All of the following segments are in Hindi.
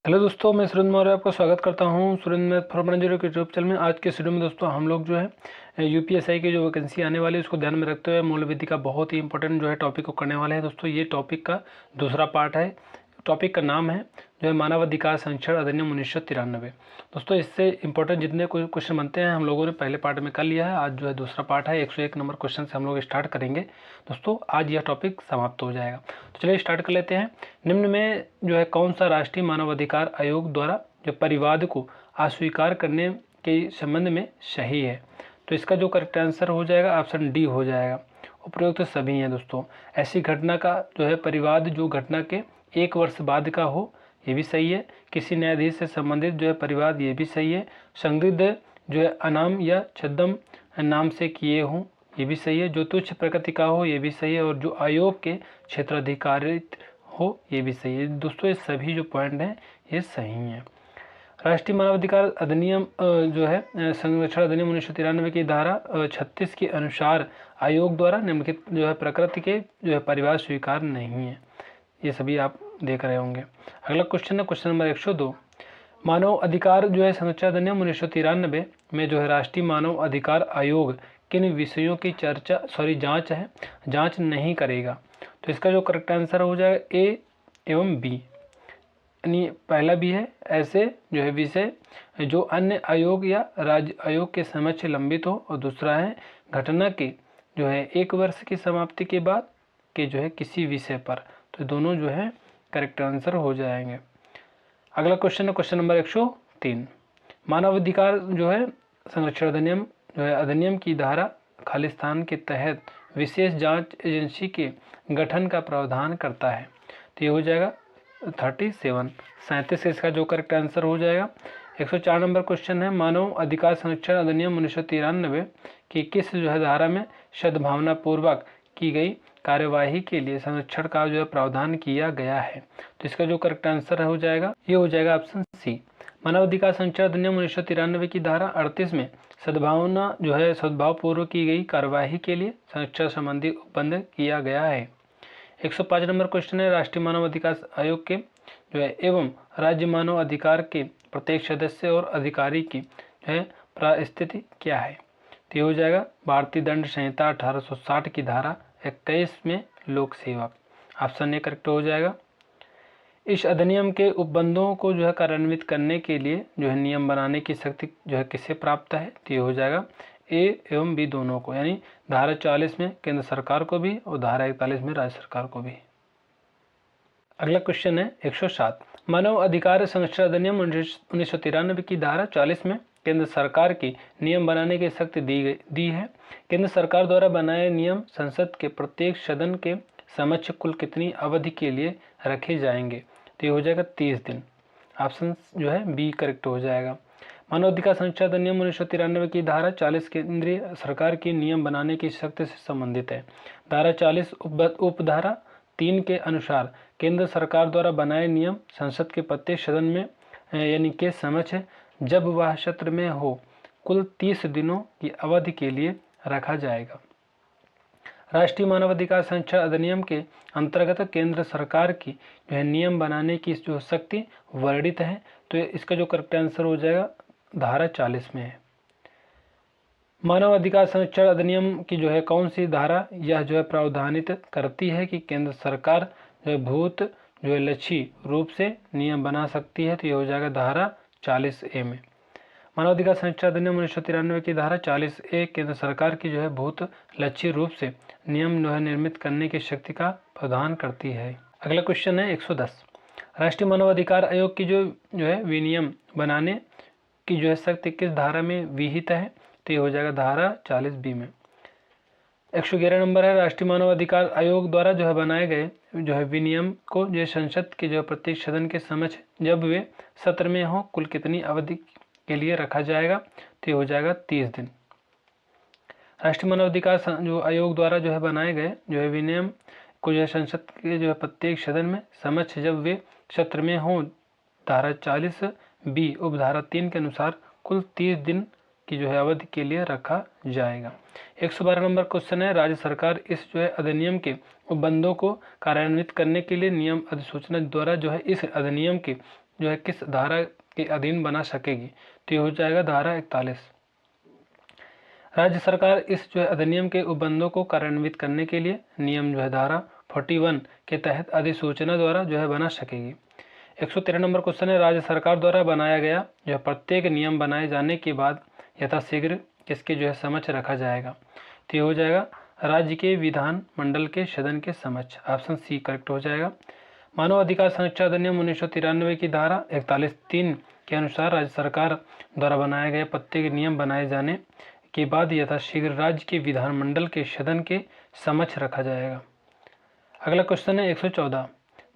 हेलो दोस्तों, मैं सुरेंद्र मौर्य आपका स्वागत करता हूं सुरेंद्र मैथ फॉर जीरो के यूट्यूब चैनल में। आज के वीडियो में दोस्तों हम लोग जो है यूपीएसआई की जो वैकेंसी आने वाली है उसको ध्यान में रखते हुए मूल विधि का बहुत ही इंपॉर्टेंट जो है टॉपिक को करने वाले हैं। दोस्तों ये टॉपिक का दूसरा पार्ट है। टॉपिक का नाम है जो है मानव अधिकार संरक्षण अधिनियम 1993। दोस्तों इससे इंपॉर्टेंट जितने क्वेश्चन बनते हैं हम लोगों ने पहले पार्ट में कर लिया है। आज जो है दूसरा पार्ट है, 101 नंबर क्वेश्चन से हम लोग स्टार्ट करेंगे। दोस्तों आज यह टॉपिक समाप्त हो जाएगा, तो चलिए स्टार्ट कर लेते हैं। निम्न में जो है कौन सा राष्ट्रीय मानवाधिकार आयोग द्वारा जो परिवाद को अस्वीकार करने के संबंध में सही है? तो इसका जो करेक्ट आंसर हो जाएगा ऑप्शन डी हो जाएगा। उपरोक्त तो सभी हैं दोस्तों। ऐसी घटना का जो है परिवाद जो घटना के 1 वर्ष बाद का हो, ये भी सही है। किसी न्यायाधीश से संबंधित जो है परिवाद, ये भी सही है। संदिग्ध जो है अनाम या छद्म नाम से किए हों, ये भी सही है। जो तुच्छ प्रकृति का हो, ये भी सही है। और जो आयोग के क्षेत्राधिकारित हो, ये भी सही है। दोस्तों ये सभी जो पॉइंट हैं ये सही हैं। राष्ट्रीय मानवाधिकार अधिनियम जो है संरक्षण अधिनियम 1993 की धारा 36 के अनुसार आयोग द्वारा निम्नलिखित जो है प्रकृति के जो है परिवार स्वीकार नहीं है। ये सभी आप देख रहे होंगे। अगला क्वेश्चन है क्वेश्चन नंबर 102। मानव अधिकार जो है संरक्षण अधिनियम 1993 में जो है राष्ट्रीय मानव अधिकार आयोग किन विषयों की जांच नहीं करेगा? तो इसका जो करेक्ट आंसर हो जाएगा ए एवं बी, यानी पहला भी है ऐसे जो है विषय जो अन्य आयोग या राज्य आयोग के समक्ष लंबित हो, और दूसरा है घटना के जो है 1 वर्ष की समाप्ति के बाद के जो है किसी विषय पर। तो दोनों जो है करेक्ट आंसर हो जाएंगे। अगला क्वेश्चन है क्वेश्चन नंबर 103। मानवाधिकार जो है संरक्षण अधिनियम जो है अधिनियम की धारा खालिस्तान के तहत विशेष जांच एजेंसी के गठन का प्रावधान करता है। तो ये हो जाएगा 37 इसका जो करेक्ट आंसर हो जाएगा। 104 नंबर क्वेश्चन है मानव अधिकार संरक्षण अधिनियम 1993 की किस जो है धारा में सद्भावना पूर्वक की गई कार्यवाही के लिए संरक्षण का जो है प्रावधान किया गया है? तो इसका जो करेक्ट आंसर हो जाएगा ये हो जाएगा ऑप्शन सी। मानव अधिकार संरक्षण अधिनियम 1993 की धारा 38 में सद्भावना जो है सद्भावपूर्वक की गई कार्यवाही के लिए संरक्षण संबंधी उपबंध किया गया है। 105 नंबर क्वेश्चन है राष्ट्रीय मानव अधिकार आयोग के जो है एवं राज्य मानव अधिकार के प्रत्येक सदस्य और अधिकारी की जो है परिस्थिति क्या है? तो ये हो जाएगा भारतीय दंड संहिता 1860 की धारा 21 में लोक सेवक। ऑप्शन ए करेक्ट हो जाएगा। इस अधिनियम के उपबंधों को जो है कार्यान्वित करने के लिए जो है नियम बनाने की शक्ति जो है किसे प्राप्त है? तो ये हो जाएगा ए एवं बी दोनों को, यानी धारा 40 में केंद्र सरकार को भी और धारा 41 में राज्य सरकार को भी। अगला क्वेश्चन है 107। मानव अधिकार संरक्षण अधिनियम 1993 की धारा 40 में केंद्र सरकार की नियम बनाने की शक्ति दी है। केंद्र सरकार द्वारा बनाए नियम संसद के प्रत्येक सदन के समक्ष कुल कितनी अवधि के लिए रखे जाएंगे? तो ये हो जाएगा 30 दिन। ऑप्शन जो है बी करेक्ट हो जाएगा। मानव अधिकार संरक्षण अधिनियम 1993 की धारा 40 केंद्रीय सरकार की नियम बनाने की शक्ति से संबंधित है। धारा 40 उपधारा 3 के अनुसार केंद्र सरकार द्वारा बनाए नियम संसद के प्रत्येक सदन में यानी के समक्ष जब वह सत्र में हो कुल 30 दिनों की अवधि के लिए रखा जाएगा। राष्ट्रीय मानवाधिकार संरक्षण अधिनियम के अंतर्गत केंद्र सरकार की जो है नियम बनाने की जो शक्ति वर्णित है। तो इसका जो करेक्ट आंसर हो जाएगा धारा 40 में है। मानव अधिकार संरक्षण अधिनियम की जो है कौन सी धारा यह जो है प्रावधानित करती है कि केंद्र सरकार जो है भूत जो है लक्षी रूप से नियम बना सकती है? तो ये हो जाएगा धारा 40A में। मानव अधिकार संरक्षण अधिनियम 1993 की धारा 40A केंद्र सरकार की जो है भूत लक्षी रूप से नियम जो है निर्मित करने की शक्ति का प्रावधान करती है। अगला क्वेश्चन है 110। राष्ट्रीय मानवाधिकार आयोग की जो है विनियम बनाने की जो है शक्ति किस धारा में विहित है? तो ये हो जाएगा धारा 40B में। 111 नंबर है राष्ट्रीय मानवाधिकार आयोग द्वारा जो है बनाए गए जो है विनियम को जो संसद के जो प्रत्येक सदन के समक्ष जब वे सत्र में हो कुल कितनी अवधि के लिए रखा जाएगा? तो ये हो जाएगा 30 दिन। राष्ट्रीय मानवाधिकार जो आयोग द्वारा जो है बनाए गए जो है विनियम को जो है संसद के जो है प्रत्येक सदन में समक्ष जब वे सत्र में हो धारा 40B उपधारा 3 के अनुसार कुल 30 दिन की जो है अवधि के लिए रखा जाएगा। 112 नंबर क्वेश्चन है राज्य सरकार इस जो है अधिनियम के उपबंधों को कार्यान्वित करने के लिए नियम अधिसूचना द्वारा जो है इस अधिनियम के जो है किस धारा के अधीन बना सकेगी? तो ये हो जाएगा धारा 41। राज्य सरकार इस जो है अधिनियम के उपबंधों को कार्यान्वित करने के लिए नियम जो है धारा 41 के तहत अधिसूचना द्वारा जो है बना सकेगी। 113 नंबर क्वेश्चन है, राज्य सरकार द्वारा बनाया गया जो है प्रत्येक नियम बनाए जाने के बाद यथाशीघ्र किसके जो है समक्ष रखा जाएगा? तो ये हो जाएगा राज्य के विधान मंडल के सदन के समक्ष। ऑप्शन सी करेक्ट हो जाएगा। मानव अधिकार संरक्षण अधिनियम 1993 की धारा 41(3) के अनुसार राज्य सरकार द्वारा बनाए गए प्रत्येक नियम बनाए जाने के बाद यथाशीघ्र राज्य के विधानमंडल के सदन के समक्ष रखा जाएगा। अगला क्वेश्चन है 114,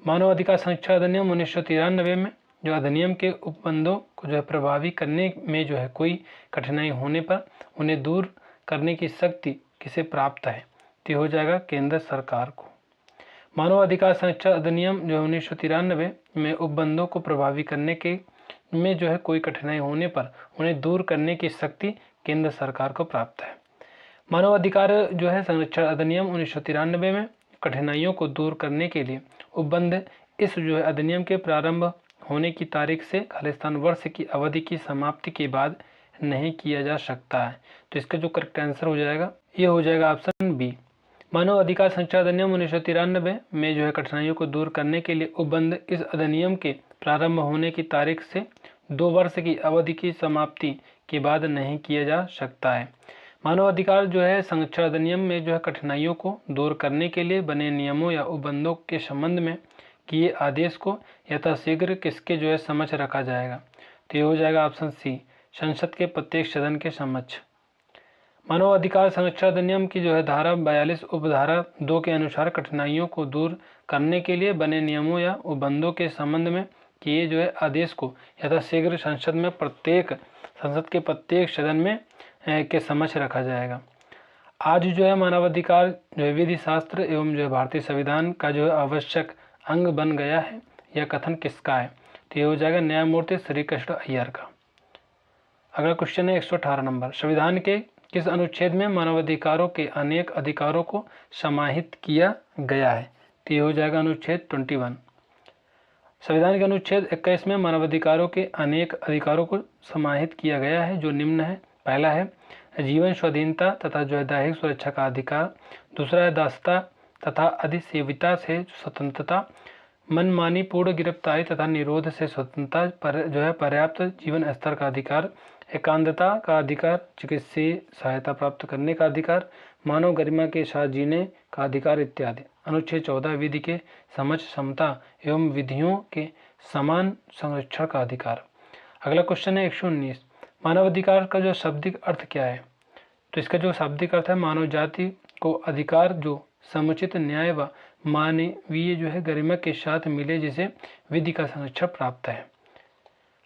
मानव अधिकार संरक्षण अधिनियम 1993 में जो अधिनियम के उपबंधों को जो है प्रभावी करने में जो है कोई कठिनाई होने पर उन्हें दूर करने की शक्ति किसे प्राप्त है? तो हो जाएगा केंद्र सरकार को। मानव अधिकार संरक्षण अधिनियम जो 1993 में उपबंधों को प्रभावी करने के में जो है कोई कठिनाई होने पर उन्हें दूर करने की शक्ति केंद्र सरकार को प्राप्त है। मानव अधिकार जो है संरक्षण अधिनियम 1993 में कठिनाइयों को दूर करने के लिए उपबंध इस जो है अधिनियम के प्रारंभ होने की तारीख से खालिस्तान वर्ष की अवधि की समाप्ति के बाद नहीं किया जा सकता है। तो इसका जो करेक्ट आंसर हो जाएगा ये हो जाएगा ऑप्शन बी। मानव अधिकार संरक्षण अधिनियम 1993 में जो है कठिनाइयों को दूर करने के लिए उपबंध इस अधिनियम के प्रारंभ होने की तारीख से 2 वर्ष की अवधि की समाप्ति के बाद नहीं किया जा सकता है। मानव अधिकार जो है संरक्षण अधिनियम में जो है कठिनाइयों को दूर करने के लिए बने नियमों या उपबंधों के संबंध में किए आदेश को यथाशीघ्र किसके जो है समक्ष रखा जाएगा? तो ये हो जाएगा ऑप्शन सी, संसद के प्रत्येक सदन के समक्ष। मानव अधिकार संरक्षण अधिनियम की जो है धारा 42 उपधारा 2 के अनुसार कठिनाइयों को दूर करने के लिए बने नियमों या उपबंधों के संबंध में किए जो है आदेश को यथाशीघ्र संसद के प्रत्येक सदन में के समक्ष रखा जाएगा। आज जो है मानवाधिकार जो है विधि शास्त्र एवं जो है भारतीय संविधान का जो है आवश्यक अंग बन गया है, यह कथन किसका है? तो ये हो जाएगा न्यायमूर्ति श्री कृष्ण अय्यर का। अगला क्वेश्चन है 118 नंबर, संविधान के किस अनुच्छेद में मानवाधिकारों के अनेक अधिकारों को समाहित किया गया है? तो ये हो जाएगा अनुच्छेद 21। संविधान के अनुच्छेद 21 में मानवाधिकारों के अनेक अधिकारों को समाहित किया गया है, जो निम्न है। पहला है जीवन स्वाधीनता तथा जो है दैहिक सुरक्षा का अधिकार। दूसरा है दासता तथा अधिसेविता से स्वतंत्रता। मनमानी पूर्ण गिरफ्तारी तथा निरोध से स्वतंत्रता पर जो है पर्याप्त जीवन स्तर का अधिकार। एकांतता का अधिकार, चिकित्सीय सहायता प्राप्त करने का अधिकार, मानव गरिमा के साथ जीने का अधिकार इत्यादि। अनुच्छेद 14 विधि के समक्ष समता एवं विधियों के समान संरक्षण का अधिकार। अगला क्वेश्चन है 119, मानव अधिकार का जो शाब्दिक अर्थ क्या है? तो इसका जो शाब्दिक अर्थ है मानव जाति को अधिकार जो समुचित न्याय व मानवीय जो है गरिमा के साथ मिले, जिसे विधि का संरक्षण प्राप्त है।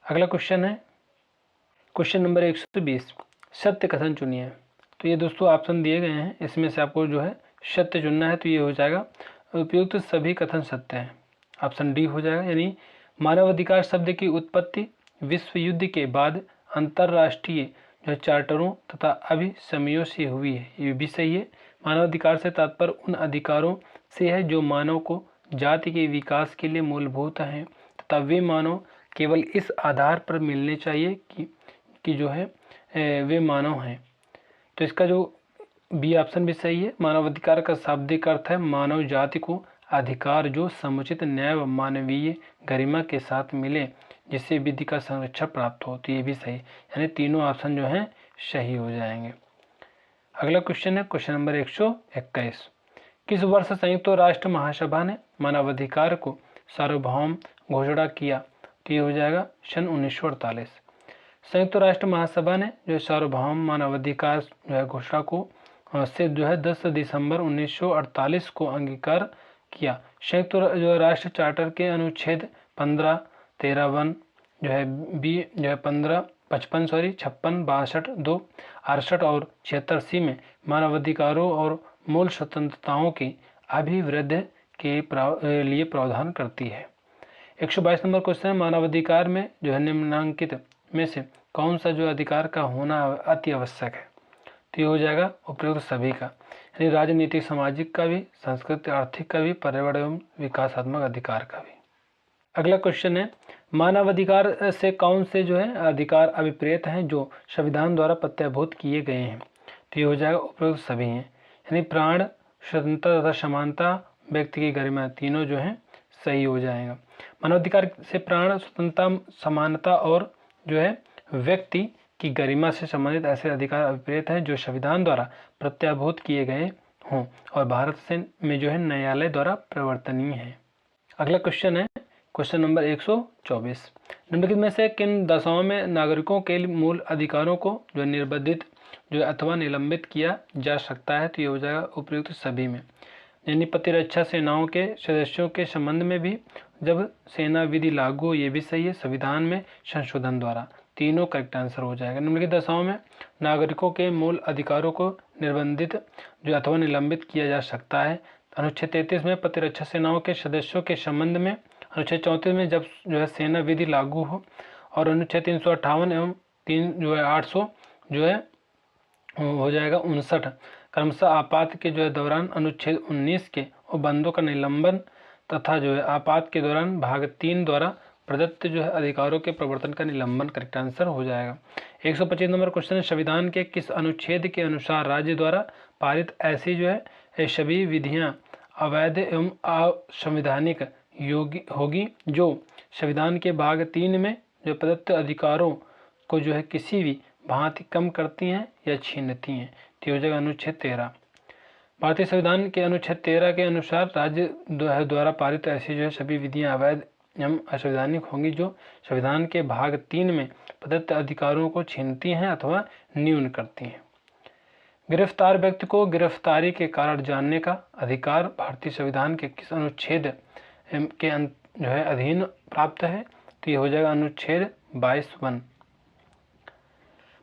अगला क्वेश्चन है क्वेश्चन नंबर 120, सत्य कथन चुनिए। तो ये दोस्तों ऑप्शन दिए गए हैं, इसमें से आपको जो है सत्य चुनना है। तो ये हो जाएगा उपयुक्त सभी कथन सत्य हैं, ऑप्शन डी हो जाएगा। यानी मानवाधिकार शब्द की उत्पत्ति विश्व युद्ध के बाद अंतर्राष्ट्रीय जो चार्टरों तथा अभिसमयों से हुई है, ये भी सही है। मानवाधिकार से तात्पर्य उन अधिकारों से है जो मानव को जाति के विकास के लिए मूलभूत हैं तथा वे मानव केवल इस आधार पर मिलने चाहिए कि जो है वे मानव हैं। तो इसका जो बी ऑप्शन भी सही है। मानवाधिकार का शाब्दिक अर्थ है मानव जाति को अधिकार जो समुचित न्याय व मानवीय गरिमा के साथ मिले, जिससे विधि का संरक्षण प्राप्त हो। तो ये भी सही, यानी तीनों ऑप्शन जो हैं सही हो जाएंगे। अगला क्वेश्चन है क्वेश्चन नंबर 121, किस वर्ष संयुक्त राष्ट्र महासभा ने मानवाधिकार को सार्वभौम घोषणा किया? तो ये हो जाएगा सन 1948। संयुक्त राष्ट्र महासभा ने जो सार्वभौम मानवाधिकार जो है घोषणा को से जो है 10 दिसंबर 1948 को अंगीकार किया। संयुक्त जो राष्ट्र चार्टर के अनुच्छेद 15, 13 जो है बी जो है 15, 55 56, 62, 2, 68 और 76 सी में मानवाधिकारों और मूल स्वतंत्रताओं की अभिवृद्धि के लिए प्रावधान करती है। 122 नंबर क्वेश्चन, मानवाधिकार में जो है निम्नलिखित में से कौन सा जो अधिकार का होना अति आवश्यक है? तो ये हो जाएगा उपयुक्त सभी का, यानी राजनीतिक सामाजिक का भी, सांस्कृतिक आर्थिक का भी, पर्यावरण एवं विकासात्मक अधिकार का भी। अगला क्वेश्चन है मानवाधिकार से कौन से जो है अधिकार अभिप्रेत हैं जो संविधान द्वारा प्रत्याभूत किए गए हैं? तो ये हो जाएगा उपरोक्त सभी हैं, यानी प्राण, स्वतंत्रता तथा समानता, व्यक्ति की गरिमा, तीनों जो है सही हो जाएगा। मानवाधिकार से प्राण, स्वतंत्रता, समानता और जो है व्यक्ति की गरिमा से संबंधित ऐसे अधिकार अभिप्रेत हैं जो संविधान द्वारा प्रत्याभूत किए गए हों और भारत से में जो है न्यायालय द्वारा प्रवर्तनीय है। अगला क्वेश्चन है क्वेश्चन नंबर 124। निम्नलिखित में से किन दशाओं में नागरिकों के मूल अधिकारों को जो निर्बंधित जो अथवा निलंबित किया जा सकता है? तो ये हो जाएगा उपयुक्त सभी में, यानी प्रतिरक्षा सेनाओं के सदस्यों के संबंध में भी जब सेना विधि लागू हो, ये भी सही है, संविधान में संशोधन द्वारा, तीनों करेक्ट आंसर हो जाएगा। निम्नलिखित दशाओं में नागरिकों के मूल अधिकारों को निर्बंधित जो अथवा निलंबित किया जा सकता है? अनुच्छेद 33 में प्रतिरक्षा सेनाओं के सदस्यों के संबंध में, अनुच्छेद 34 में जब जो है सेना विधि लागू हो, और अनुच्छेद 358 एवं 800 जो है हो जाएगा 59 क्रमशः आपात के जो है दौरान अनुच्छेद 19 के उपबंधों का निलंबन तथा जो है आपात के दौरान भाग 3 द्वारा प्रदत्त जो है अधिकारों के प्रवर्तन का निलंबन करेक्ट आंसर हो जाएगा। 125 नंबर क्वेश्चन है संविधान के किस अनुच्छेद के अनुसार राज्य द्वारा पारित ऐसी जो है सभी विधियां अवैध एवं असंवैधानिक होगी जो संविधान के भाग 3 में जो प्रदत्त अधिकारों को जो है किसी भी भांति कम करती हैं या छीनती हैं? तो हो जाएगा अनुच्छेद 13। भारतीय संविधान के अनुच्छेद 13 के अनुसार राज्य द्वारा पारित ऐसी जो है सभी विधियां अवैध एवं असंवैधानिक होंगी जो संविधान के भाग 3 में प्रदत्त अधिकारों को छीनती हैं अथवा न्यून करती हैं। गिरफ्तार व्यक्ति को गिरफ्तारी के कारण जानने का अधिकार भारतीय संविधान के किस अनुच्छेद के जो है अधीन प्राप्त है? तो ये हो जाएगा अनुच्छेद 22(1).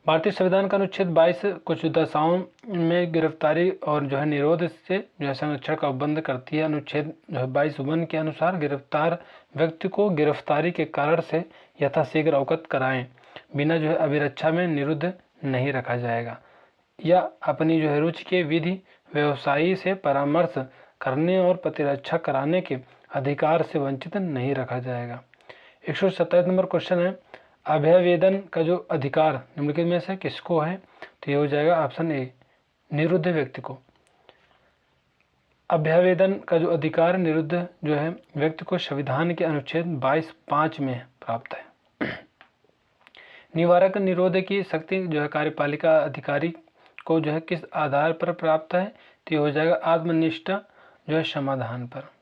भारतीय संविधान का अनुच्छेद 22 कुछ दशाओं में गिरफ्तारी और जो है निरोध से जो है संरक्षण का उपबंध करती है। अनुच्छेद जो है 22(1) के अनुसार गिरफ्तार व्यक्ति को गिरफ्तारी के कारण से यथाशीघ्र अवगत कराएं बिना जो है अभिरक्षा में निरुद्ध नहीं रखा जाएगा या अपनी जो है रुचि के विधि व्यवसायी से परामर्श करने और प्रतिरक्षा कराने के अधिकार से वंचित नहीं रखा जाएगा। 127 नंबर क्वेश्चन है अभ्यवेदन का जो अधिकार निम्नलिखित में से किसको है? तो ये हो जाएगा ऑप्शन ए, निरुद्ध व्यक्ति को। अभ्यवेदन का जो अधिकार निरुद्ध जो है व्यक्ति को संविधान के अनुच्छेद 22(5) में प्राप्त है। निवारक निरोध की शक्ति जो है कार्यपालिका अधिकारी को जो है किस आधार पर प्राप्त है? तो ये हो जाएगा आत्मनिष्ठ जो है समाधान पर।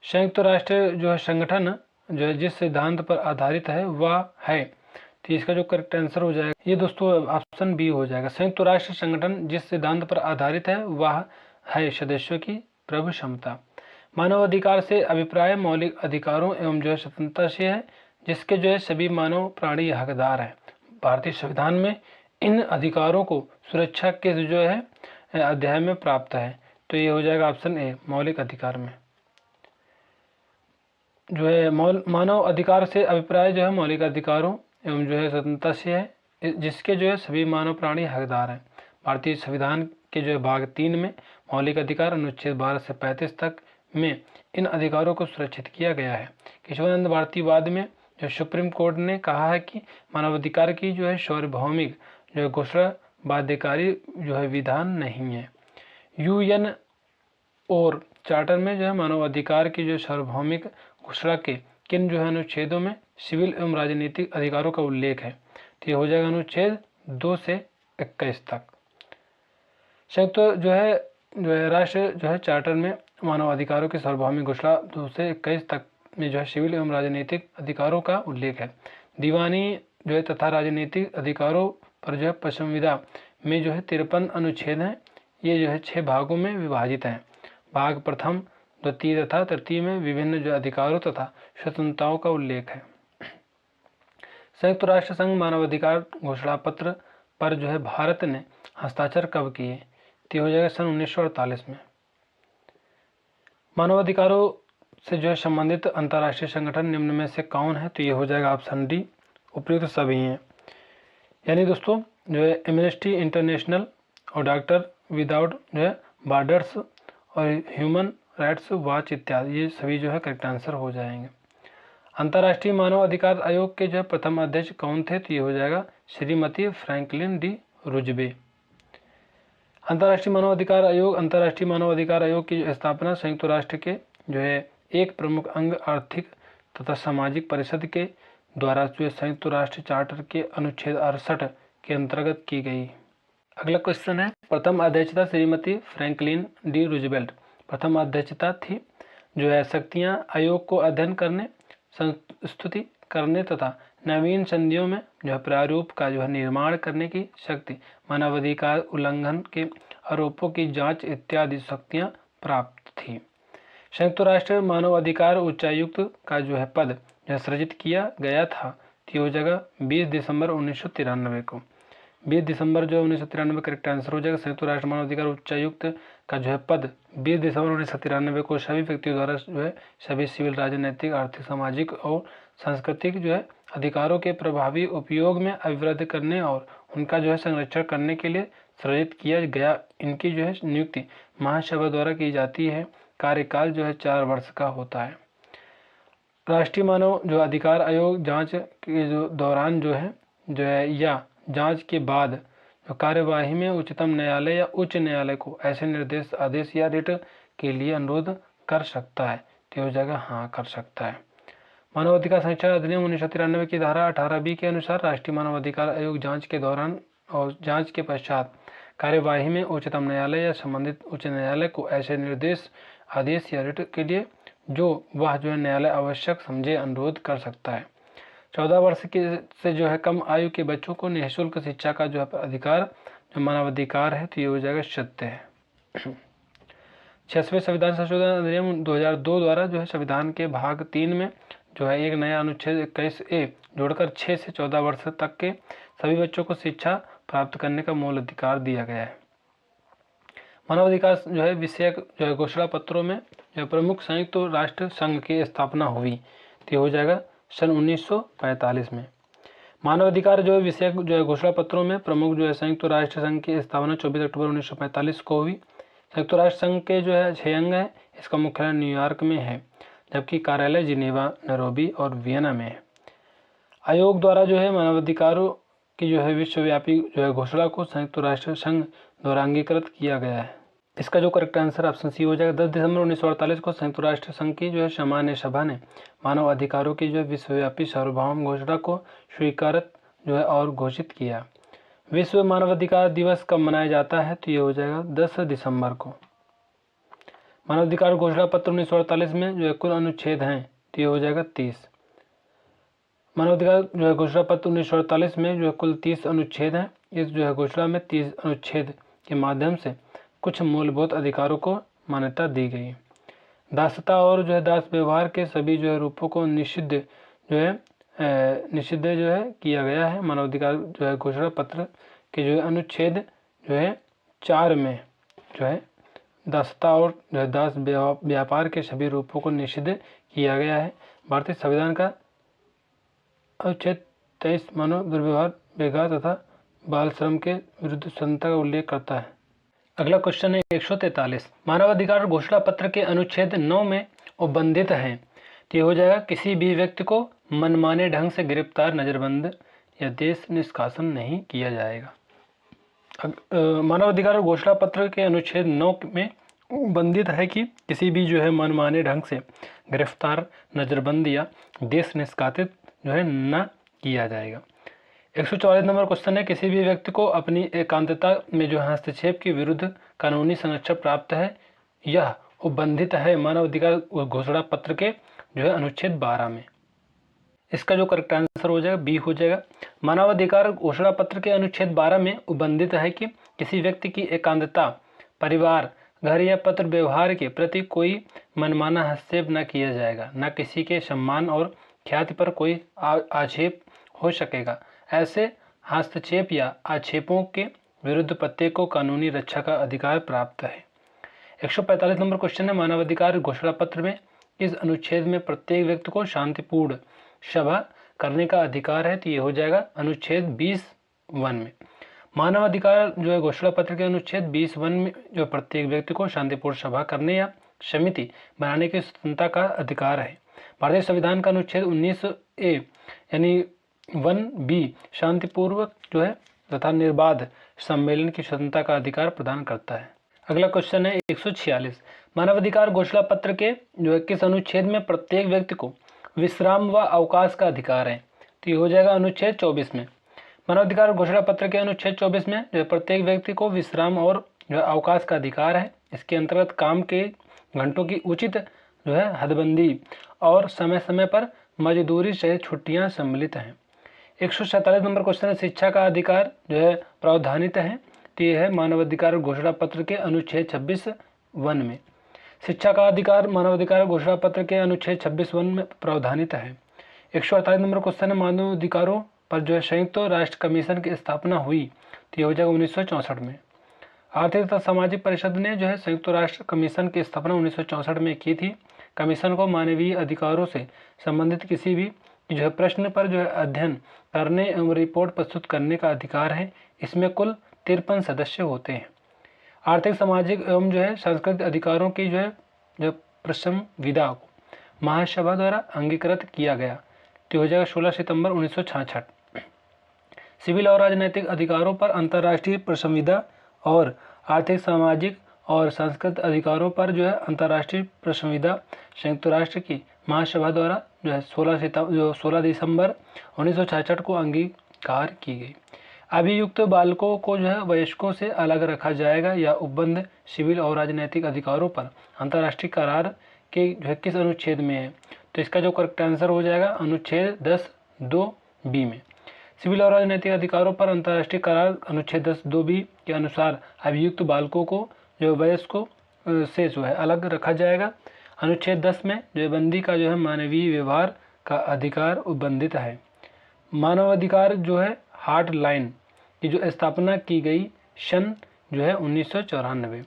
संयुक्त राष्ट्र जो है संगठन जो है जिस सिद्धांत पर आधारित है वह है, तो इसका जो करेक्ट आंसर हो जाएगा ये दोस्तों ऑप्शन बी हो जाएगा। संयुक्त राष्ट्र संगठन जिस सिद्धांत पर आधारित है वह है सदस्यों की प्रभु क्षमता। मानव अधिकार से अभिप्राय मौलिक अधिकारों एवं जो है स्वतंत्रता से है जिसके जो है सभी मानव प्राणी हकदार हैं। भारतीय संविधान में इन अधिकारों को सुरक्षा के जो है अध्याय में प्राप्त है, तो ये हो जाएगा ऑप्शन ए, मौलिक अधिकार में। जो है मानव अधिकार से अभिप्राय जो है मौलिक अधिकारों एवं जो है स्वतंत्रता से है जिसके जो है सभी मानव प्राणी हकदार हैं। भारतीय संविधान के जो है भाग 3 में मौलिक अधिकार अनुच्छेद 12 से 35 तक में इन अधिकारों को सुरक्षित किया गया है। केशवानंद भारतीवाद में जो सुप्रीम कोर्ट ने कहा है कि मानवाधिकार की जो है सार्वभौमिक जो है घोषणा बाध्यकारी जो है विधान नहीं है। UN और चार्टर में जो है मानव अधिकार की जो सार्वभौमिक घोषणा के किन जो है अनुच्छेदों में सिविल एवं राजनीतिक अधिकारों का उल्लेख है? तो ये हो जाएगा अनुच्छेद 2 से 21 तक। संयुक्त जो है राष्ट्र जो है चार्टर में मानव अधिकारों की सार्वभौमिक घोषणा 2 से 21 तक में जो है सिविल एवं राजनीतिक अधिकारों का उल्लेख है। दीवानी जो है तथा राजनीतिक अधिकारों पर जो है संविधा में जो है 53 अनुच्छेद हैं। ये जो है 6 भागों में विभाजित हैं। भाग प्रथम, द्वितीय तथा तृतीय में विभिन्न जो अधिकारों तथा स्वतंत्रताओं का उल्लेख है। संयुक्त राष्ट्र संघ मानवाधिकार घोषणा पत्र पर जो है भारत ने हस्ताक्षर कब किए? तो हो जाएगा सन 1948 में। मानवाधिकारों से जो है संबंधित अंतर्राष्ट्रीय संगठन निम्न में से कौन है? तो ये हो जाएगा ऑप्शन डी, उपयुक्त सभी हैं। यानी दोस्तों जो है एमनेस्टी इंटरनेशनल और डॉक्टर विदाउट जो है बॉर्डर्स और ह्यूमन राइट्स वॉच इत्यादि, ये सभी जो है करेक्ट आंसर हो जाएंगे। अंतर्राष्ट्रीय मानव अधिकार आयोग के जो प्रथम अध्यक्ष कौन थे? तो ये हो जाएगा श्रीमती फ्रैंकलिन डी रूजबे। अंतर्राष्ट्रीय मानव अधिकार आयोग की स्थापना संयुक्त राष्ट्र के जो है एक प्रमुख अंग आर्थिक तथा सामाजिक परिषद के द्वारा जो संयुक्त राष्ट्र चार्टर के अनुच्छेद 68 के अंतर्गत की गई। अगला क्वेश्चन है, प्रथम अध्यक्षता श्रीमती फ्रैंकलिन डी रूजवेल्ट प्रथम अध्यक्षता थी जो है शक्तियां आयोग को अध्ययन करने, संस्तुति करने तथा नवीन संधियों में जो है प्रारूप का जो है निर्माण करने की शक्ति, मानवाधिकार उल्लंघन के आरोपों की जांच इत्यादि शक्तियां प्राप्त थी। संयुक्त राष्ट्र मानव अधिकार उच्चायुक्त का जो है पद जो सृजित किया गया था तो हो जाएगा 20 दिसंबर 1993 को। 20 दिसंबर जो 1993 करेक्ट आंसर हो जाएगा। संयुक्त राष्ट्र मानव अधिकार उच्चायुक्त का जो है पद 20 दिसंबर 1993 को सभी व्यक्तियों द्वारा जो है सभी सिविल, राजनीतिक, आर्थिक, सामाजिक और सांस्कृतिक जो है अधिकारों के प्रभावी उपयोग में अभिवृद्धि करने और उनका जो है संरक्षण करने के लिए सृजित किया गया। इनकी जो है नियुक्ति महासभा द्वारा की जाती है। कार्यकाल जो है 4 वर्ष का होता है। राष्ट्रीय मानव जो अधिकार आयोग जांच के जो दौरान जो है या जांच के बाद जो कार्यवाही में उच्चतम न्यायालय या उच्च न्यायालय को ऐसे निर्देश, आदेश या रिट के लिए अनुरोध कर सकता है। तो हो जाएगा हाँ, कर सकता है। मानव अधिकार संरक्षण अधिनियम 1993 की धारा 18B के अनुसार राष्ट्रीय मानव अधिकार आयोग जांच के दौरान और जांच के पश्चात कार्यवाही में उच्चतम न्यायालय या संबंधित उच्च न्यायालय को ऐसे निर्देश, आदेश या रिट के लिए जो वह जो है न्यायालय आवश्यक समझे अनुरोध कर सकता है। 14 वर्ष के से जो है कम आयु के बच्चों को निःशुल्क शिक्षा का जो है अधिकार जो मानवाधिकार है तो ये हो जाएगा सत्य है। 6वें संविधान संशोधन अधिनियम 2002 द्वारा जो है संविधान के भाग 3 में जो है एक नया अनुच्छेद 21A जोड़कर 6 से 14 वर्ष तक के सभी बच्चों को शिक्षा प्राप्त करने का मूल अधिकार दिया गया है। मानवाधिकार जो है विषयक जो है घोषणा पत्रों में जो प्रमुख संयुक्त राष्ट्र संघ की स्थापना हुई तो हो जाएगा सन 1945 में। मानवाधिकार जो है विषयक जो है घोषणा पत्रों में प्रमुख जो है संयुक्त राष्ट्र संघ की स्थापना 24 अक्टूबर 1945 को हुई। संयुक्त राष्ट्र संघ के जो है 6 अंग हैं। इसका मुख्यालय न्यूयॉर्क में है जबकि कार्यालय जिनेवा, नैरोबी और वियना में है। आयोग द्वारा जो है मानवाधिकारों की जो है विश्वव्यापी जो है घोषणा को संयुक्त राष्ट्र संघ द्वारा अंगीकृत किया गया है। इसका जो करेक्ट आंसर ऑप्शन सी हो जाएगा। 10 दिसंबर 1948 को संयुक्त राष्ट्र संघ की जो है सामान्य सभा ने मानव अधिकारों की जो है विश्वव्यापी सार्वभौम घोषणा को स्वीकृत जो है और घोषित किया। विश्व मानवाधिकार दिवस कब मनाया जाता है तो ये हो जाएगा 10 दिसंबर को। मानवाधिकार घोषणा पत्र 1948 में जो है कुल अनुच्छेद हैं तो ये हो जाएगा 30। मानवाधिकार जो है घोषणा पत्र 1948 में जो है कुल 30 अनुच्छेद हैं। इस जो है घोषणा में 30 अनुच्छेद के माध्यम से कुछ मूलभूत अधिकारों को मान्यता दी गई। दासता और जो है दास व्यवहार के सभी जो है रूपों को निषिद्ध जो है किया गया है। मानवाधिकार जो है घोषणा पत्र के जो है अनुच्छेद जो है 4 में जो है दासता और जो है दास व्यापार के सभी रूपों को निषिद्ध किया गया है। भारतीय संविधान का अनुच्छेद 23 मानव दुर्व्यवहार, बेगार तथा बाल श्रम के विरुद्ध स्वतंत्रता का उल्लेख करता है। अगला क्वेश्चन है 143। मानवाधिकार घोषणा पत्र के अनुच्छेद 9 में उपबंधित हैं तो ये हो जाएगा किसी भी व्यक्ति को मनमाने ढंग से गिरफ्तार, नजरबंद या देश निष्कासन नहीं किया जाएगा। मानवाधिकार घोषणा पत्र के अनुच्छेद 9 में उपबंधित है कि किसी भी जो है मनमाने ढंग से गिरफ्तार, नजरबंद या देश निष्कासित जो है न किया जाएगा। 144 नंबर क्वेश्चन है किसी भी व्यक्ति को अपनी एकांतता में जो हस्तक्षेप के विरुद्ध कानूनी संरक्षण प्राप्त है, यह उपबंधित है मानवाधिकार घोषणा पत्र के जो है अनुच्छेद 12 में। इसका जो करेक्ट आंसर हो जाएगा बी हो जाएगा। मानवाधिकार घोषणा पत्र के अनुच्छेद 12 में उपबंधित है कि किसी व्यक्ति की एकांतता, परिवार, घर या पत्र व्यवहार के प्रति कोई मनमाना हस्तक्षेप न किया जाएगा, न किसी के सम्मान और ख्याति पर कोई आक्षेप हो सकेगा। ऐसे हस्तक्षेप या आक्षेपों के विरुद्ध प्रत्येक को कानूनी रक्षा का अधिकार प्राप्त है। 145 नंबर क्वेश्चन है मानवाधिकार घोषणा पत्र में इस अनुच्छेद में प्रत्येक व्यक्ति को शांतिपूर्ण सभा करने का अधिकार है तो ये हो जाएगा अनुच्छेद 20(1) में। मानवाधिकार जो है घोषणा पत्र के अनुच्छेद 20(1) में जो प्रत्येक व्यक्ति को शांतिपूर्ण सभा करने या समिति बनाने की स्वतंत्रता का अधिकार है। भारतीय संविधान का अनुच्छेद 19A यानी 1B शांतिपूर्वक जो है तथा निर्बाध सम्मेलन की स्वतंत्रता का अधिकार प्रदान करता है। अगला क्वेश्चन है 146, मानवाधिकार घोषणा पत्र के जो है किस अनुच्छेद में प्रत्येक व्यक्ति को विश्राम व अवकाश का अधिकार है? तो ये हो जाएगा अनुच्छेद 24 में। मानवाधिकार घोषणा पत्र के अनुच्छेद 24 में जो है प्रत्येक व्यक्ति को विश्राम और जो है अवकाश का अधिकार है। इसके अंतर्गत काम के घंटों की उचित जो है हदबंदी और समय समय पर मजदूरी सहित छुट्टियां सम्मिलित हैं। 147 नंबर क्वेश्चन है, शिक्षा का अधिकार जो है प्रावधानित है। तो ये है मानवाधिकार घोषणा पत्र के अनुच्छेद 26(1) में। शिक्षा का अधिकार मानवाधिकार घोषणा पत्र के अनुच्छेद 26(1) में प्रावधानित है। 148 नंबर क्वेश्चन है, मानव अधिकारों पर जो है संयुक्त राष्ट्र कमीशन की स्थापना हुई। तो ये हो जाएगा 1964 में। आर्थिक तथा सामाजिक परिषद ने जो है संयुक्त राष्ट्र कमीशन की स्थापना 1964 में की थी। कमीशन को मानवीय अधिकारों से संबंधित किसी भी जो है प्रश्न पर जो है अध्ययन करने एवं रिपोर्ट प्रस्तुत करने का अधिकार है। इसमें कुल 53 सदस्य होते हैं। आर्थिक सामाजिक एवं जो है सांस्कृतिक अधिकारों की जो प्रसंविदा को महासभा द्वारा अंगीकृत किया गया। तो हो जाएगा 16 सितंबर 1966। सिविल और राजनैतिक अधिकारों पर अंतर्राष्ट्रीय प्रसंविदा और आर्थिक सामाजिक और सांस्कृतिक अधिकारों पर जो है अंतर्राष्ट्रीय प्रसंविदा संयुक्त राष्ट्र की महासभा द्वारा जो है 16 दिसंबर 1966 को अंगीकार की गई। अभियुक्त बालकों को जो है वयस्कों से अलग रखा जाएगा। या उपबंध सिविल और राजनैतिक अधिकारों पर अंतर्राष्ट्रीय करार के जो है किस अनुच्छेद में है? तो इसका जो करेक्ट आंसर हो जाएगा अनुच्छेद 10(2)(b) में। सिविल और राजनैतिक अधिकारों पर अंतर्राष्ट्रीय करार अनुच्छेद 10(2)(b) के अनुसार अभियुक्त बालकों को जो वयस्कों से जो है अलग रखा जाएगा। अनुच्छेद 10 में जो बंदी का जो है मानवीय व्यवहार का अधिकार उपबंधित है। मानवाधिकार जो है हॉटलाइन की जो स्थापना की गई सन जो है 1994।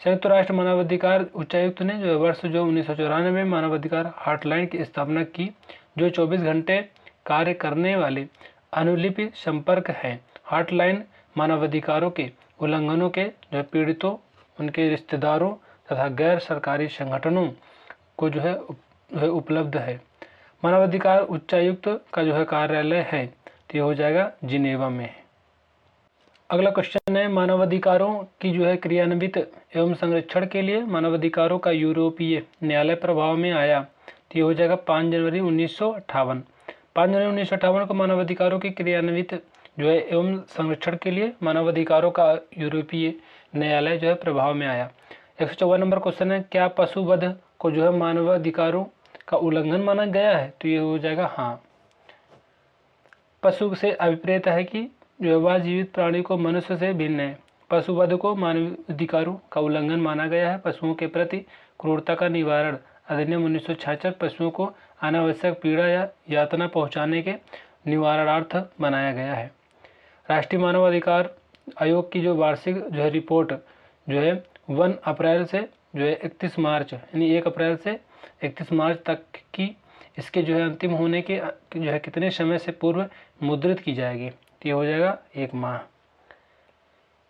संयुक्त राष्ट्र मानवाधिकार उच्चायुक्त ने जो है वर्ष जो 1994 में मानवाधिकार हॉटलाइन की स्थापना की, जो 24 घंटे कार्य करने वाले अनुलिपि संपर्क है। हॉटलाइन मानवाधिकारों के उल्लंघनों के जो पीड़ितों, उनके रिश्तेदारों तथा गैर सरकारी संगठनों को जो है उपलब्ध है। मानवाधिकार उच्चायुक्त का जो है कार्यालय है तो ये हो जाएगा जिनेवा में। अगला क्वेश्चन है, मानवाधिकारों की जो है क्रियान्वित एवं संरक्षण के लिए मानवाधिकारों का यूरोपीय न्यायालय प्रभाव में आया। तो ये हो जाएगा 5 जनवरी 1958। 5 जनवरी 1958 को मानवाधिकारों की क्रियान्वित जो है एवं संरक्षण के लिए मानवाधिकारों का यूरोपीय न्यायालय जो है प्रभाव में आया। 154 नंबर क्वेश्चन है, क्या पशुवध को जो है मानवाधिकारों का उल्लंघन माना गया है? तो ये हो जाएगा हाँ। पशु से अभिप्रेत है कि जो वह जीवित प्राणी को मनुष्य से भिन्न है। पशुवध को मानवाधिकारों का उल्लंघन माना गया है। पशुओं के प्रति क्रूरता का निवारण अधिनियम 1966 पशुओं को अनावश्यक पीड़ा या यातना पहुंचाने के निवारणार्थ बनाया गया है। राष्ट्रीय मानवाधिकार आयोग की जो वार्षिक जो है रिपोर्ट जो है 1 अप्रैल से जो है 31 मार्च यानी 1 अप्रैल से 31 मार्च तक की इसके जो है अंतिम होने के जो है कितने समय से पूर्व मुद्रित की जाएगी? तो ये हो जाएगा 1 माह।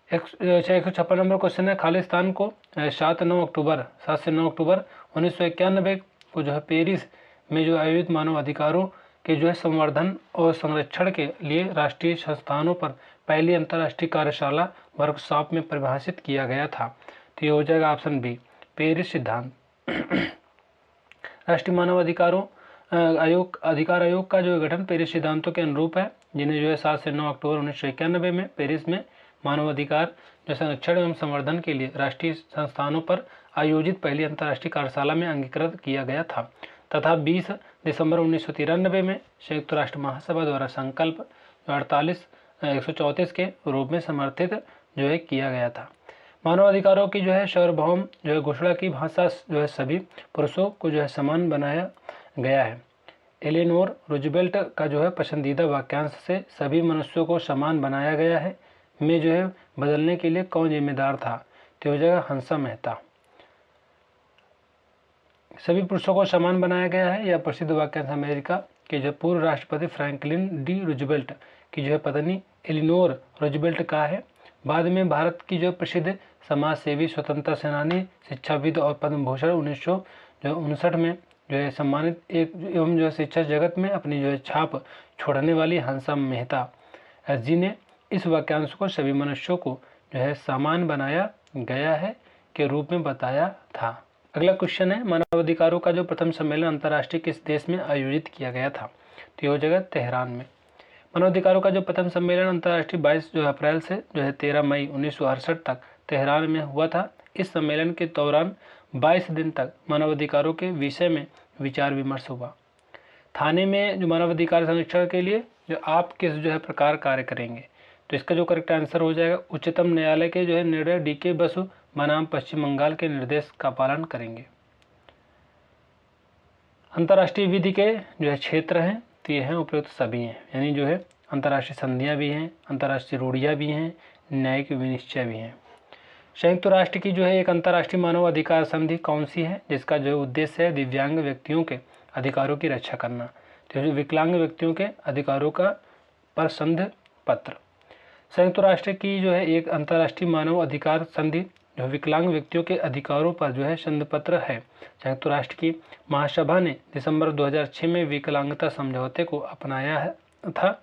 156 नंबर क्वेश्चन है, खालिस्तान को 7 से 9 अक्टूबर 1991 को जो है पेरिस में जो आयोजित मानव अधिकारों के जो है संवर्धन और संरक्षण के लिए राष्ट्रीय संस्थानों पर पहली अंतर्राष्ट्रीय कार्यशाला वर्कशॉप में परिभाषित किया गया था। तो ये हो जाएगा ऑप्शन बी, पेरिस सिद्धांत। राष्ट्रीय मानव अधिकार आयोग का जो गठन पेरिस सिद्धांतों के अनुरूप है, जिन्हें जो है 7 से 9 अक्टूबर 1991 में पेरिस में मानवाधिकार जो संरक्षण एवं संवर्धन के लिए राष्ट्रीय संस्थानों पर आयोजित पहली अंतर्राष्ट्रीय कार्यशाला में अंगीकृत किया गया था तथा 20 दिसंबर 1993 में संयुक्त राष्ट्र महासभा द्वारा संकल्प 134 के रूप में समर्थित जो है किया गया था। मानवाधिकारों की जो है सार्वभौम जो है घोषणा की भाषा जो है सभी पुरुषों को जो है समान बनाया गया है। एलेनोर रूजवेल्ट का जो है पसंदीदा वाक्यांश से सभी मनुष्यों को समान बनाया गया है में जो है बदलने के लिए कौन जिम्मेदार था? तो हो जाएगा हंसा मेहता। सभी पुरुषों को समान बनाया गया है यह प्रसिद्ध वाक्यांश अमेरिका के जो पूर्व राष्ट्रपति फ्रैंकलिन डी रूजवेल्ट की जो है पत्नी एलिनोर रूजवेल्ट का है। बाद में भारत की जो प्रसिद्ध समाज सेवी, स्वतंत्रता सेनानी, शिक्षाविद और पद्म भूषण 1959 में जो है सम्मानित एक एवं जो है शिक्षा जगत में अपनी जो है छाप छोड़ने वाली हंसा मेहता जी ने इस वाक्यांश को सभी मनुष्यों को जो है समान बनाया गया है के रूप में बताया था। अगला क्वेश्चन है, मानवाधिकारों का जो प्रथम सम्मेलन अंतर्राष्ट्रीय किस देश में आयोजित किया गया था? तो ये हो जाएगा तेहरान में। मानवाधिकारों का जो प्रथम सम्मेलन अंतर्राष्ट्रीय 22 जो अप्रैल से जो है 13 मई 1968 तक तेहरान में हुआ था। इस सम्मेलन के दौरान 22 दिन तक मानवाधिकारों के विषय में विचार विमर्श हुआ। थाने में जो मानवाधिकार संरक्षण के लिए जो आप किस जो है प्रकार कार्य करेंगे? तो इसका जो करेक्ट आंसर हो जाएगा उच्चतम न्यायालय के जो है निर्णय DK बसु बनाम पश्चिम बंगाल के निर्देश का पालन करेंगे। अंतर्राष्ट्रीय विधि के जो है क्षेत्र हैं तो ये हैं उपयुक्त सभी हैं, यानी जो है अंतर्राष्ट्रीय संधियाँ भी हैं, अंतर्राष्ट्रीय रूढ़ियाँ भी हैं, न्यायिक विनिश्चय भी हैं। संयुक्त राष्ट्र की जो है एक अंतर्राष्ट्रीय मानव अधिकार संधि कौन सी है जिसका जो उद्देश्य है दिव्यांग व्यक्तियों के अधिकारों की रक्षा करना? तो जो विकलांग व्यक्तियों के अधिकारों का पर संधि पत्र। संयुक्त राष्ट्र की जो है एक अंतर्राष्ट्रीय मानव अधिकार संधि जो विकलांग व्यक्तियों के अधिकारों पर जो है संधि पत्र है। संयुक्त राष्ट्र की महासभा ने दिसंबर 2006 में विकलांगता समझौते को अपनाया है था।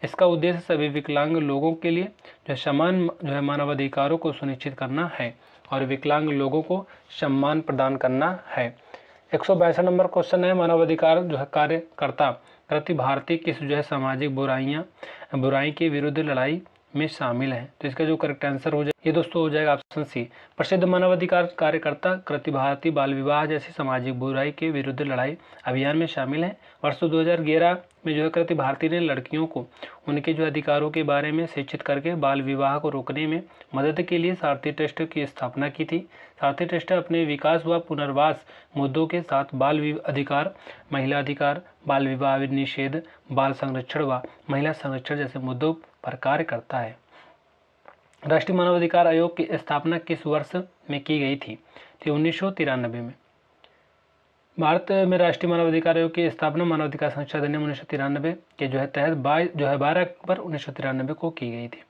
इसका उद्देश्य सभी विकलांग लोगों के लिए जो समान जो है मानवाधिकारों को सुनिश्चित करना है और विकलांग लोगों को सम्मान प्रदान करना है। 162 नंबर क्वेश्चन है, मानवाधिकार जो है कार्यकर्ता प्रति भारतीय किस जो है सामाजिक बुराई के विरुद्ध लड़ाई में शामिल है? तो इसका जो करेक्ट आंसर हो जाए ये दोस्तों हो जाएगा ऑप्शन सी। प्रसिद्ध मानवाधिकार कार्यकर्ता कृति भारती बाल विवाह जैसी सामाजिक बुराई के विरुद्ध लड़ाई अभियान में शामिल है। वर्ष 2011 में जो है कृति भारती ने लड़कियों को उनके जो अधिकारों के बारे में शिक्षित करके बाल विवाह को रोकने में मदद के लिए सारथी ट्रस्ट की स्थापना की थी। सारथी ट्रस्ट अपने विकास व पुनर्वास मुद्दों के साथ बाल अधिकार, महिला अधिकार, बाल विवाह निषेध, बाल संरक्षण व महिला संरक्षण जैसे मुद्दों पर कार्य करता है। राष्ट्रीय मानवाधिकार आयोग की स्थापना किस वर्ष में की गई थी? तो 1993 में। भारत में राष्ट्रीय मानवाधिकार आयोग की स्थापना मानवाधिकार संरक्षण अधिनियम 1993 के जो है तहत 12 अक्टूबर 1993 को की गई थी।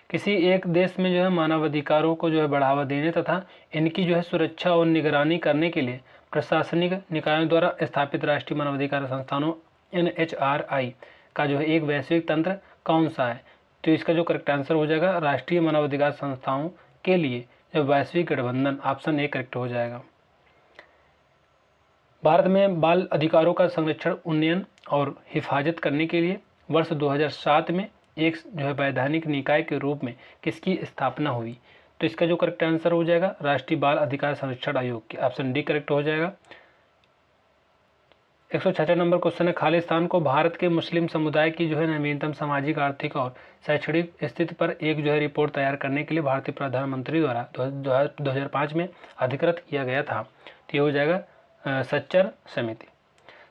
किसी एक देश में जो है मानवाधिकारों को जो है बढ़ावा देने तथा इनकी जो है सुरक्षा और निगरानी करने के लिए प्रशासनिक निकायों द्वारा स्थापित राष्ट्रीय मानवाधिकार संस्थानों NHRI का जो है एक वैश्विक तंत्र कौन सा है? तो इसका जो करेक्ट आंसर हो जाएगा राष्ट्रीय मानवाधिकार संस्थाओं के लिए जो वैश्विक गठबंधन, ऑप्शन ए करेक्ट हो जाएगा। भारत में बाल अधिकारों का संरक्षण, उन्नयन और हिफाजत करने के लिए वर्ष 2007 में एक जो है वैधानिक निकाय के रूप में किसकी स्थापना हुई? तो इसका जो करेक्ट आंसर हो जाएगा राष्ट्रीय बाल अधिकार संरक्षण आयोग की, ऑप्शन डी करेक्ट हो जाएगा। 166 नंबर क्वेश्चन है, खालिस्तान को भारत के मुस्लिम समुदाय की जो है नवीनतम सामाजिक, आर्थिक और शैक्षणिक स्थिति पर एक जो है रिपोर्ट तैयार करने के लिए भारतीय प्रधानमंत्री द्वारा 2005 में अधिकृत किया गया था। तो ये हो जाएगा सच्चर समिति।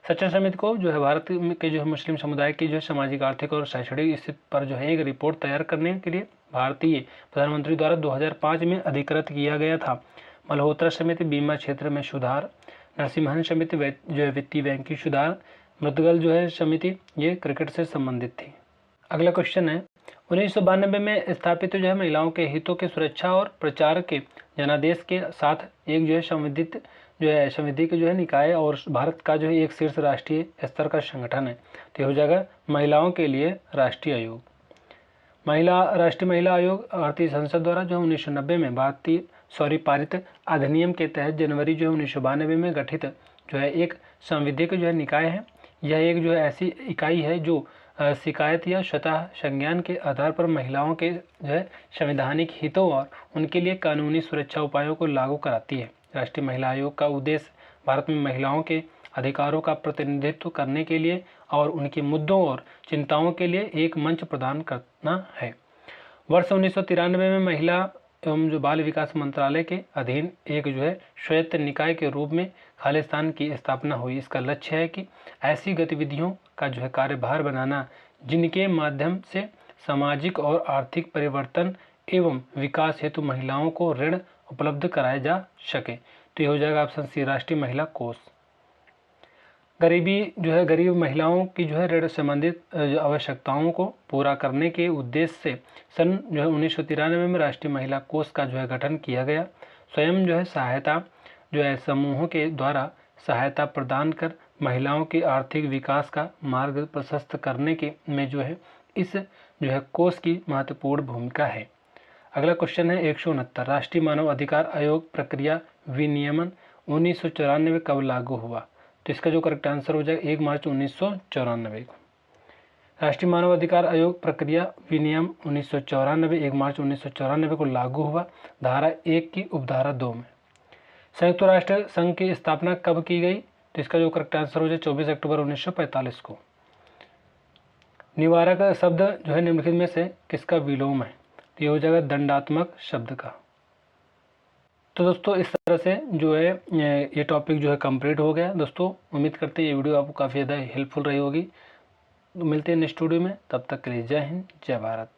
सच्चर समिति को जो है भारत के जो है मुस्लिम समुदाय की जो है सामाजिक, आर्थिक और शैक्षणिक स्थिति पर जो है एक रिपोर्ट तैयार करने के लिए भारतीय प्रधानमंत्री द्वारा 2005 में अधिकृत किया गया था। मल्होत्रा समिति बीमा क्षेत्र में सुधार, नरसिम्हन समिति जो है वित्तीय बैंकिंग सुधार, मुदगल जो है समिति ये क्रिकेट से संबंधित थी। अगला क्वेश्चन है, 1992 में स्थापित जो है महिलाओं के हितों की सुरक्षा और प्रचार के जनादेश के साथ एक जो है संविधिक जो है निकाय और भारत का जो है एक शीर्ष राष्ट्रीय स्तर का संगठन है। तो हो जाएगा महिलाओं के लिए राष्ट्रीय आयोग। राष्ट्रीय महिला आयोग भारतीय संसद द्वारा जो 1990 में पारित अधिनियम के तहत जनवरी जो 1992 में गठित जो है एक संविधिक जो है निकाय है। यह एक जो है ऐसी इकाई है जो शिकायत या स्वतः संज्ञान के आधार पर महिलाओं के जो है संवैधानिक हितों और उनके लिए कानूनी सुरक्षा उपायों को लागू कराती है। राष्ट्रीय महिला आयोग का उद्देश्य भारत में महिलाओं के अधिकारों का प्रतिनिधित्व करने के लिए और उनके मुद्दों और चिंताओं के लिए एक मंच प्रदान करना है। वर्ष 1993 में महिला एवं जो बाल विकास मंत्रालय के अधीन एक जो है स्वायत्त निकाय के रूप में खालिस्तान की स्थापना हुई। इसका लक्ष्य है कि ऐसी गतिविधियों का जो है कार्यभार बनाना जिनके माध्यम से सामाजिक और आर्थिक परिवर्तन एवं विकास हेतु महिलाओं को ऋण उपलब्ध कराया जा सके। तो ये हो जाएगा ऑप्शन सी राष्ट्रीय महिला कोष। गरीब महिलाओं की जो है ऋण संबंधित आवश्यकताओं को पूरा करने के उद्देश्य से सन जो है 1993 में राष्ट्रीय महिला कोष का जो है गठन किया गया। स्वयं जो है सहायता जो है समूहों के द्वारा सहायता प्रदान कर महिलाओं के आर्थिक विकास का मार्ग प्रशस्त करने के में जो है इस जो है कोष की महत्वपूर्ण भूमिका है। अगला क्वेश्चन है 169, राष्ट्रीय मानव अधिकार आयोग प्रक्रिया विनियमन 1994 कब लागू हुआ? तो इसका जो करेक्ट आंसर हो जाएगा 1 मार्च 1994 को। राष्ट्रीय मानव अधिकार आयोग प्रक्रिया विनियम 1994 1 मार्च 1994 को लागू हुआ धारा 1 की उपधारा 2 में। संयुक्त राष्ट्र संघ की स्थापना कब की गई? तो इसका जो करेक्ट आंसर हो जाए 24 अक्टूबर 1945 को। निवारक शब्द जो है निम्नलिखित में से किसका विलोम है? तो ये हो जाएगा दंडात्मक शब्द का। तो दोस्तों इस तरह से जो है ये टॉपिक जो है कंप्लीट हो गया। दोस्तों उम्मीद करते हैं ये वीडियो आपको काफ़ी ज़्यादा हेल्पफुल रही होगी। तो मिलते हैं नेक्स्ट वीडियो में, तब तक के लिए जय हिंद जय भारत।